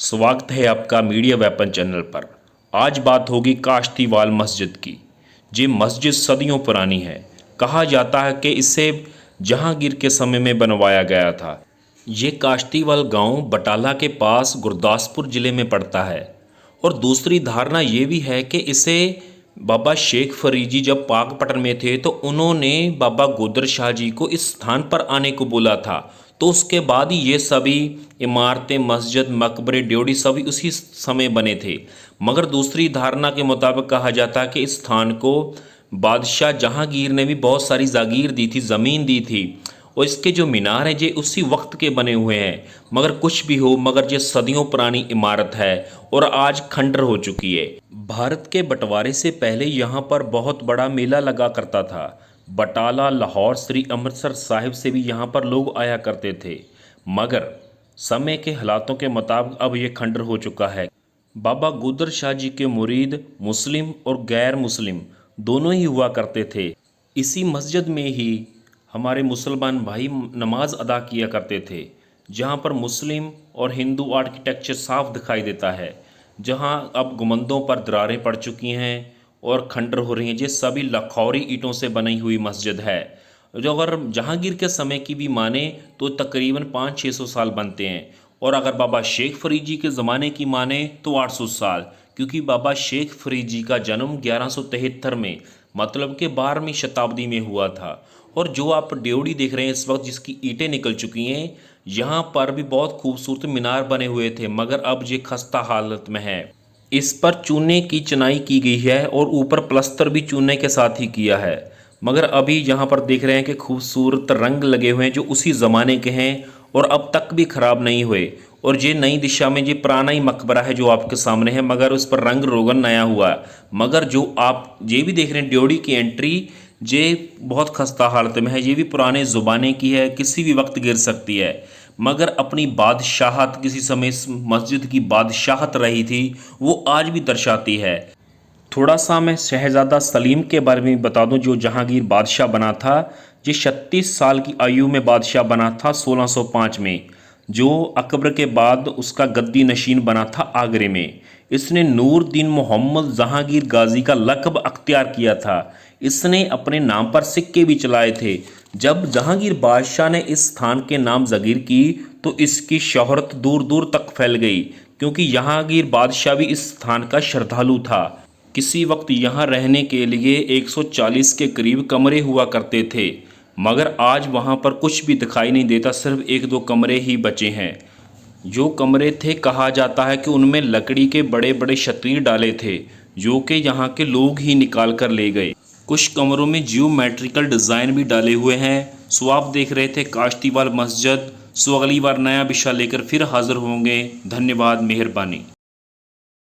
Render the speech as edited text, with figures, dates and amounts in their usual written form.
स्वागत है आपका मीडिया वेपन चैनल पर। आज बात होगी काश्तीवाल मस्जिद की। ये मस्जिद सदियों पुरानी है। कहा जाता है कि इसे जहांगीर के समय में बनवाया गया था। ये काश्तीवाल गांव बटाला के पास गुरदासपुर ज़िले में पड़ता है। और दूसरी धारणा ये भी है कि इसे बाबा शेख फरीद जी जब पाकपटन में थे तो उन्होंने बाबा गोदर शाह जी को इस स्थान पर आने को बोला था। तो उसके बाद ही ये सभी इमारतें, मस्जिद, मकबरे, ड्योढ़ी सभी उसी समय बने थे। मगर दूसरी धारणा के मुताबिक कहा जाता है कि इस स्थान को बादशाह जहांगीर ने भी बहुत सारी जागीर दी थी, ज़मीन दी थी। और इसके जो मीनार हैं ये उसी वक्त के बने हुए हैं। मगर कुछ भी हो, मगर ये सदियों पुरानी इमारत है और आज खंडर हो चुकी है। भारत के बंटवारे से पहले यहाँ पर बहुत बड़ा मेला लगा करता था। बटाला, लाहौर, श्री अमृतसर साहिब से भी यहाँ पर लोग आया करते थे। मगर समय के हालातों के मुताबिक अब ये खंडर हो चुका है। बाबा गोदर शाह जी के मुरीद मुस्लिम और गैर मुस्लिम दोनों ही हुआ करते थे। इसी मस्जिद में ही हमारे मुसलमान भाई नमाज अदा किया करते थे, जहाँ पर मुस्लिम और हिंदू आर्किटेक्चर साफ दिखाई देता है। जहाँ अब गुंबदों पर दरारें पड़ चुकी हैं और खंडर हो रही हैं। ये सभी लखौरी ईंटों से बनी हुई मस्जिद है। जो अगर जहांगीर के समय की भी माने तो तकरीबन 500-600 साल बनते हैं। और अगर बाबा शेख फरीद जी के ज़माने की माने तो 800 साल, क्योंकि बाबा शेख फरीद जी का जन्म 1173 में, मतलब कि 12वीं शताब्दी में हुआ था। और जो आप ड्योढ़ी देख रहे हैं इस वक्त, जिसकी ईंटें निकल चुकी हैं, यहाँ पर भी बहुत खूबसूरत मीनार बने हुए थे, मगर अब ये खस्ता हालत में है। इस पर चूने की चिनाई की गई है और ऊपर प्लस्तर भी चूने के साथ ही किया है। मगर अभी यहाँ पर देख रहे हैं कि खूबसूरत रंग लगे हुए हैं जो उसी ज़माने के हैं और अब तक भी ख़राब नहीं हुए। और ये नई दिशा में ये पुराना ही मकबरा है जो आपके सामने है, मगर उस पर रंग रोगन नया हुआ है। मगर जो आप ये भी देख रहे हैं ड्योढ़ी की एंट्री, ये बहुत खस्ता हालत में है। ये भी पुराने ज़माने की है, किसी भी वक्त गिर सकती है। मगर अपनी बादशाहत, किसी समय इस मस्जिद की बादशाहत रही थी, वो आज भी दर्शाती है। थोड़ा सा मैं शहज़ादा सलीम के बारे में बता दूं, जो जहांगीर बादशाह बना था। ये 36 साल की आयु में बादशाह बना था 1605 में, जो अकबर के बाद उसका गद्दी नशीन बना था आगरे में। इसने नूरदीन मोहम्मद जहांगीर गाजी का लक़ब अख्तियार किया था। इसने अपने नाम पर सिक्के भी चलाए थे। जब जहांगीर बादशाह ने इस स्थान के नाम जागीर की तो इसकी शोहरत दूर दूर तक फैल गई, क्योंकि जहांगीर बादशाह भी इस स्थान का श्रद्धालु था। किसी वक्त यहाँ रहने के लिए 140 के करीब कमरे हुआ करते थे, मगर आज वहाँ पर कुछ भी दिखाई नहीं देता, सिर्फ 1-2 कमरे ही बचे हैं। जो कमरे थे, कहा जाता है कि उनमें लकड़ी के बड़े बड़े शतीर डाले थे, जो कि यहाँ के लोग ही निकाल कर ले गए। कुछ कमरों में जियोमेट्रिकल डिज़ाइन भी डाले हुए हैं। सो आप देख रहे थे काश्तीवाल मस्जिद। सो अगली बार नया विषय लेकर फिर हाज़िर होंगे। धन्यवाद, मेहरबानी।